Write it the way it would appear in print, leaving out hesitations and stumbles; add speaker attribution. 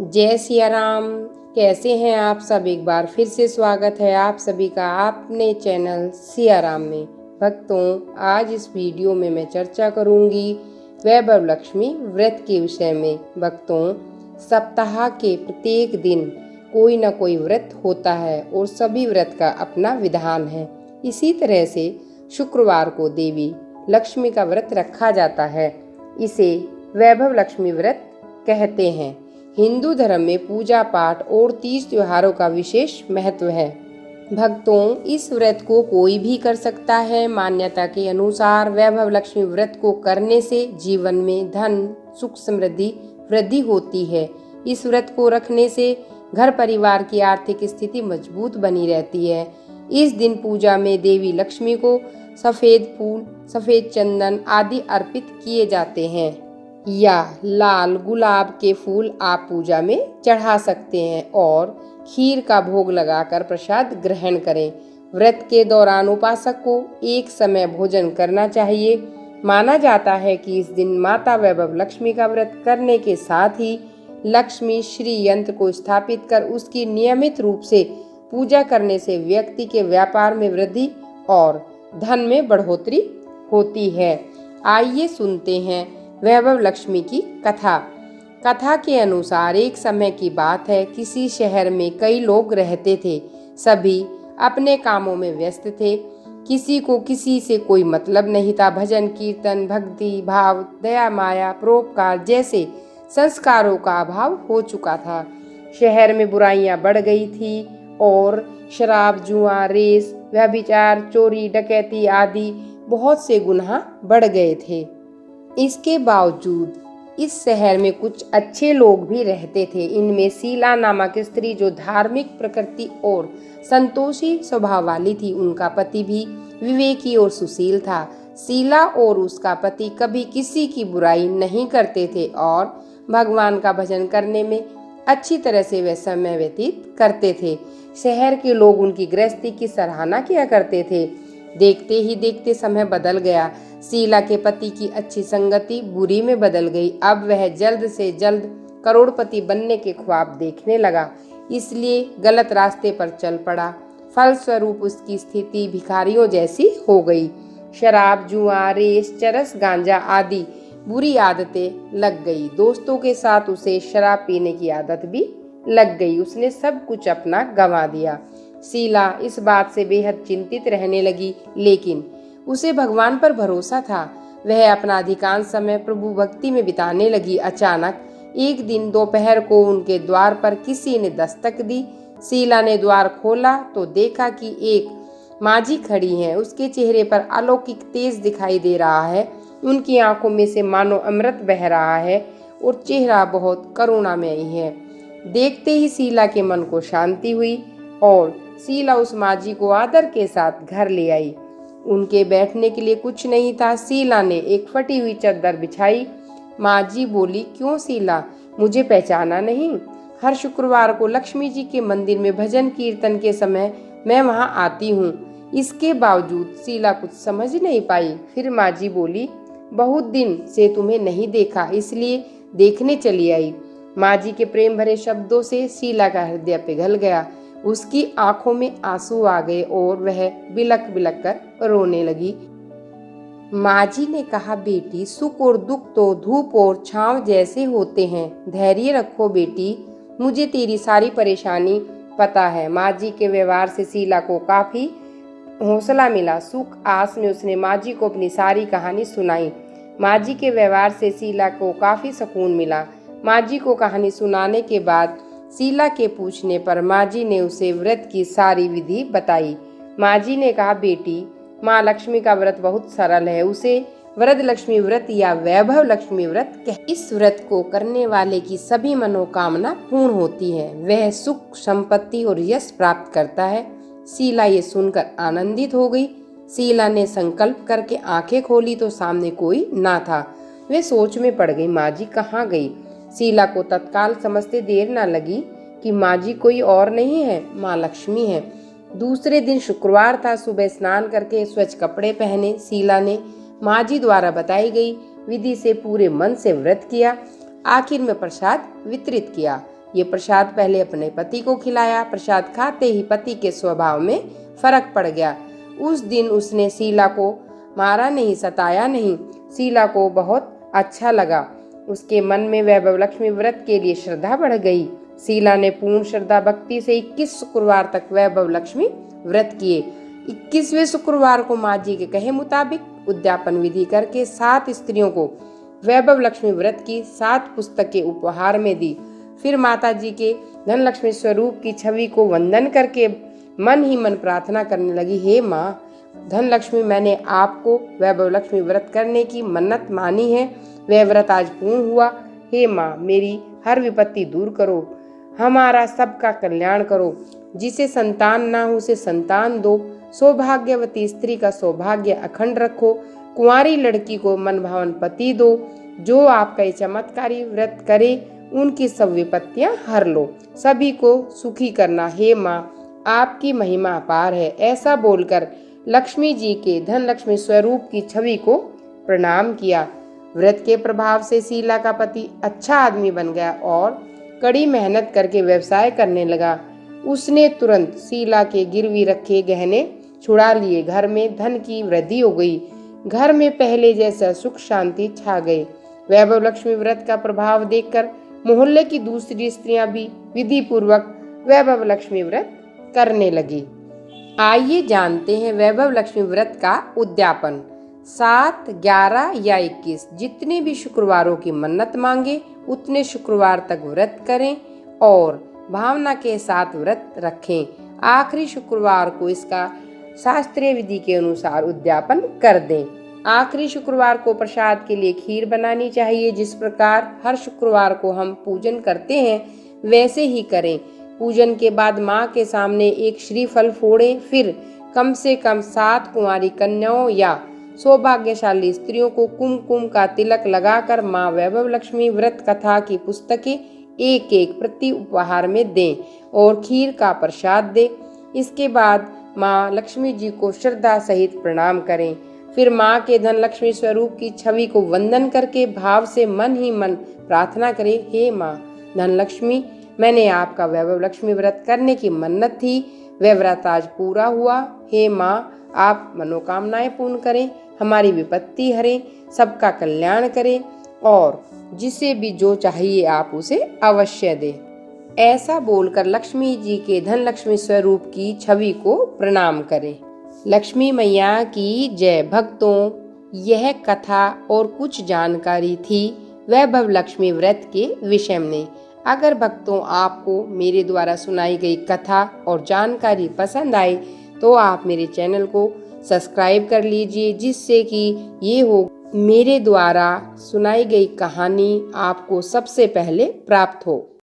Speaker 1: जय सिया राम। कैसे हैं आप सब। एक बार फिर से स्वागत है आप सभी का अपने चैनल सिया राम में। भक्तों, आज इस वीडियो में मैं चर्चा करूंगी वैभव लक्ष्मी व्रत के विषय में। भक्तों, सप्ताह के प्रत्येक दिन कोई न कोई व्रत होता है और सभी व्रत का अपना विधान है। इसी तरह से शुक्रवार को देवी लक्ष्मी का व्रत रखा जाता है। इसे वैभव लक्ष्मी व्रत कहते हैं। हिंदू धर्म में पूजा पाठ और तीज त्योहारों का विशेष महत्व है। भक्तों, इस व्रत को कोई भी कर सकता है। मान्यता के अनुसार वैभव लक्ष्मी व्रत को करने से जीवन में धन, सुख, समृद्धि, वृद्धि होती है। इस व्रत को रखने से घर परिवार की आर्थिक स्थिति मजबूत बनी रहती है। इस दिन पूजा में देवी लक्ष्मी को सफेद फूल, सफेद चंदन आदि अर्पित किए जाते हैं या लाल गुलाब के फूल आप पूजा में चढ़ा सकते हैं और खीर का भोग लगाकर प्रसाद ग्रहण करें। व्रत के दौरान उपासक को एक समय भोजन करना चाहिए। माना जाता है कि इस दिन माता वैभव लक्ष्मी का व्रत करने के साथ ही लक्ष्मी श्री यंत्र को स्थापित कर उसकी नियमित रूप से पूजा करने से व्यक्ति के व्यापार में वृद्धि और धन में बढ़ोतरी होती है। आइए सुनते हैं वैभव लक्ष्मी की कथा। कथा के अनुसार एक समय की बात है। किसी शहर में कई लोग रहते थे। सभी अपने कामों में व्यस्त थे। किसी को किसी से कोई मतलब नहीं था। भजन, कीर्तन, भक्ति भाव, दया, माया, परोपकार जैसे संस्कारों का अभाव हो चुका था। शहर में बुराइयां बढ़ गई थी और शराब, जुआ, रेस, व्यभिचार, चोरी, डकैती आदि बहुत से गुनाह बढ़ गए थे। इसके बावजूद इस शहर में कुछ अच्छे लोग भी रहते थे। इनमें शीला नामक स्त्री जो धार्मिक प्रकृति और संतोषी स्वभाव वाली थी। उनका पति भी विवेकी और सुशील था। शीला और उसका पति कभी किसी की बुराई नहीं करते थे और भगवान का भजन करने में अच्छी तरह से वे समय व्यतीत करते थे। शहर के लोग उनकी गृहस्थी की सराहना किया करते थे। देखते ही देखते समय बदल गया। शीला के पति की अच्छी संगति बुरी में बदल गई। अब वह जल्द से जल्द करोड़पति बनने के ख्वाब देखने लगा, इसलिए गलत रास्ते पर चल पड़ा। फलस्वरूप उसकी स्थिति भिखारियों जैसी हो गई। शराब, जुआ, रेस, चरस, गांजा आदि बुरी आदतें लग गई। दोस्तों के साथ उसे शराब पीने की आदत भी लग गई। उसने सब कुछ अपना गंवा दिया। शीला इस बात से बेहद चिंतित रहने लगी, लेकिन उसे भगवान पर भरोसा था। वह अपना अधिकांश समय प्रभु भक्ति में बिताने लगी। अचानक एक दिन दोपहर को उनके द्वार पर किसी ने दस्तक दी। शीला ने द्वार खोला तो देखा कि एक माजी खड़ी है। उसके चेहरे पर अलौकिक तेज दिखाई दे रहा है। उनकी आंखों में से मानो अमृत बह रहा है और चेहरा बहुत करुणामयी है। देखते ही शीला के मन को शांति हुई और शीला उस माजी को आदर के साथ घर ले आई। उनके बैठने के लिए कुछ नहीं था। शीला ने एक फटी हुई चादर बिछाई। माजी बोली, क्यों शीला, मुझे पहचाना नहीं? हर शुक्रवार को लक्ष्मी जी के मंदिर में भजन कीर्तन के समय मैं वहां आती हूँ। इसके बावजूद शीला कुछ समझ नहीं पाई। फिर माजी बोली, बहुत दिन से तुम्हें नहीं देखा, इसलिए देखने चली आई। माजी के प्रेम भरे शब्दों से शीला का हृदय पिघल गया। उसकी आंखों में आंसू आ गए और वह बिलक बिलक कर रोने लगी। माजी ने कहा, बेटी, सुख और दुख तो धूप और छांव जैसे होते हैं। धैर्य रखो बेटी, मुझे तेरी सारी परेशानी पता है। माजी के व्यवहार से शीला को काफी हौसला मिला। सुख आस में उसने माजी को अपनी सारी कहानी सुनाई। माजी के व्यवहार से शीला को काफी सुकून मिला। माजी को कहानी सुनाने के बाद शीला के पूछने पर माजी ने उसे व्रत की सारी विधि बताई। माजी ने कहा, बेटी, माँ लक्ष्मी का व्रत बहुत सरल है। उसे वरद लक्ष्मी व्रत या वैभव लक्ष्मी व्रत कहते हैं। इस व्रत को करने वाले की सभी मनोकामना पूर्ण होती है। वह सुख, संपत्ति और यश प्राप्त करता है। शीला ये सुनकर आनंदित हो गई। शीला ने संकल्प करके आंखें खोली तो सामने कोई ना था। वे सोच में पड़ गई, माजी कहाँ गई? शीला को तत्काल समझते देर न लगी कि माजी कोई और नहीं है, माँ लक्ष्मी है। दूसरे दिन शुक्रवार था। सुबह स्नान करके स्वच्छ कपड़े पहने शीला ने माजी द्वारा बताई गई विधि से पूरे मन से व्रत किया। आखिर में प्रसाद वितरित किया। ये प्रसाद पहले अपने पति को खिलाया। प्रसाद खाते ही पति के स्वभाव में फर्क पड़ गया। उस दिन उसने शीला को मारा नहीं, सताया नहीं। शीला को बहुत अच्छा लगा। उसके मन में वैभव लक्ष्मी व्रत के लिए श्रद्धा बढ़ गई। शीला ने पूर्ण श्रद्धा भक्ति से 21 शुक्रवार तक वैभव लक्ष्मी व्रत किए। 21वें शुक्रवार को माँ जी के कहे मुताबिक उद्यापन विधि करके 7 स्त्रियों को वैभव लक्ष्मी व्रत की 7 पुस्तकें उपहार में दी। फिर माता जी के धनलक्ष्मी स्वरूप की छवि को वंदन करके मन ही मन प्रार्थना करने लगी, हे माँ धनलक्ष्मी, मैंने आपको वैभव लक्ष्मी व्रत करने की मन्नत मानी है। वह व्रत आज पूर्ण हुआ। हे माँ, मेरी हर विपत्ति दूर करो, हमारा सबका कल्याण करो। जिसे संतान ना हो उसे संतान दो। सौभाग्यवती स्त्री का सौभाग्य अखंड रखो। कुंवारी लड़की को मनभावन पति दो। जो आपका ये चमत्कारी व्रत करे उनकी सब विपत्तियां हर लो। सभी को सुखी करना। हे माँ, आपकी महिमा अपार है। ऐसा बोलकर लक्ष्मी जी के धनलक्ष्मी स्वरूप की छवि को प्रणाम किया। व्रत के प्रभाव से शीला का पति अच्छा आदमी बन गया और कड़ी मेहनत करके व्यवसाय करने लगा। उसने तुरंत शीला के गिरवी रखे गहने छुड़ा लिए। घर में धन की वृद्धि हो गई। घर में पहले जैसा सुख शांति छा गई। वैभव लक्ष्मी व्रत का प्रभाव देखकर मोहल्ले की दूसरी स्त्रियां भी विधि पूर्वक वैभव लक्ष्मी व्रत करने लगी। आइए जानते हैं वैभव लक्ष्मी व्रत का उद्यापन। 7, 11 या 21 जितने भी शुक्रवारों की मन्नत मांगे उतने शुक्रवार तक व्रत करें और भावना के साथ व्रत रखें। आखिरी शुक्रवार को इसका शास्त्रीय विधि के अनुसार उद्यापन कर दें। आखिरी शुक्रवार को प्रसाद के लिए खीर बनानी चाहिए। जिस प्रकार हर शुक्रवार को हम पूजन करते हैं वैसे ही करें। पूजन के बाद माँ के सामने एक श्रीफल फोड़ें। फिर कम से कम 7 कुंवारी कन्याओं या सौभाग्यशाली स्त्रियों को कुमकुम का तिलक लगाकर माँ वैभव लक्ष्मी व्रत कथा की पुस्तकें एक एक प्रति उपहार में दें और खीर का प्रसाद दें। इसके बाद माँ लक्ष्मी जी को श्रद्धा सहित प्रणाम करें। फिर माँ के धनलक्ष्मी स्वरूप की छवि को वंदन करके भाव से मन ही मन प्रार्थना करें, हे माँ धनलक्ष्मी, मैंने आपका वैभव लक्ष्मी व्रत करने की मन्नत थी, वह व्रत आज पूरा हुआ। हे माँ, आप मनोकामनाएं पूर्ण करें, हमारी विपत्ति हरें, सबका कल्याण करें और जिसे भी जो चाहिए आप उसे अवश्य दें। ऐसा बोलकर लक्ष्मी जी के धनलक्ष्मी स्वरूप की छवि को प्रणाम करें। लक्ष्मी मैया की जय। भक्तों, यह कथा और कुछ जानकारी थी वैभव लक्ष्मी व्रत के विषय में। अगर भक्तों आपको मेरे द्वारा सुनाई गई कथा और जानकारी पसंद आई तो आप मेरे चैनल को सब्सक्राइब कर लीजिए, जिससे कि ये हो मेरे द्वारा सुनाई गई कहानी आपको सबसे पहले प्राप्त हो।